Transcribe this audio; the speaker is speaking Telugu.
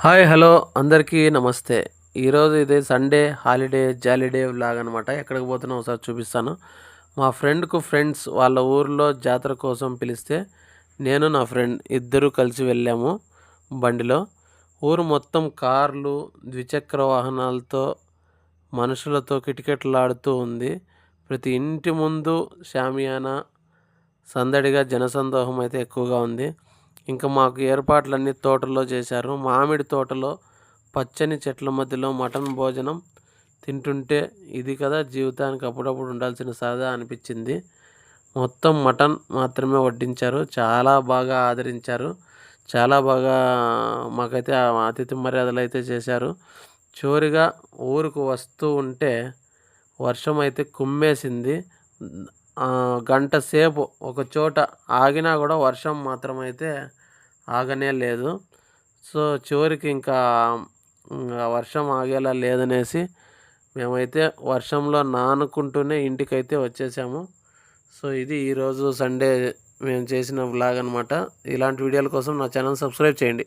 హాయ్ హలో అందరికీ నమస్తే. ఈరోజు ఇది సండే హాలిడే జాలీడే వ్లాగ్ అనమాట. ఎక్కడికి పోతున్నాం ఒకసారి చూపిస్తాను. మా ఫ్రెండ్స్ వాళ్ళ ఊర్లో జాతర కోసం పిలిస్తే నేను నా ఫ్రెండ్ ఇద్దరు కలిసి వెళ్ళాము బండిలో. ఊరు మొత్తం కార్లు, ద్విచక్ర వాహనాలతో, మనుషులతో కిటకిటలాడుతూ ఉంది. ప్రతి ఇంటి ముందు షామియానా, సందడిగా జనసందోహం అయితే ఎక్కువగా ఉంది. ఇంకా మాకు ఏర్పాట్లన్నీ తోటలో చేశారు. మామిడి తోటలో పచ్చని చెట్ల మధ్యలో మటన్ భోజనం తింటుంటే ఇది కదా జీవితానికి అప్పుడప్పుడు ఉండాల్సిన సరదా అనిపించింది. మొత్తం మటన్ మాత్రమే వడ్డించారు. చాలా బాగా ఆదరించారు. చాలా బాగా మాకైతే ఆ అతిథి మర్యాదలు అయితే చేశారు. చివరిగా ఊరుకు వస్తూ ఉంటే వర్షం అయితే కుమ్మేసింది. గంట సేపు ఒక చోట ఆగినా కూడా వర్షం మాత్రం అయితే ఆగనే లేదు. సో చివరికి ఇంకా వర్షం ఆగేలా లేదనేసి మేమైతే వర్షంలో నానుకుంటూనే ఇంటికైతే వచ్చేసాము. సో ఇది ఈరోజు సండే మేము చేసిన వ్లాగ్ అనమాట. ఇలాంటి వీడియోల కోసం నా ఛానల్ సబ్స్క్రైబ్ చేయండి.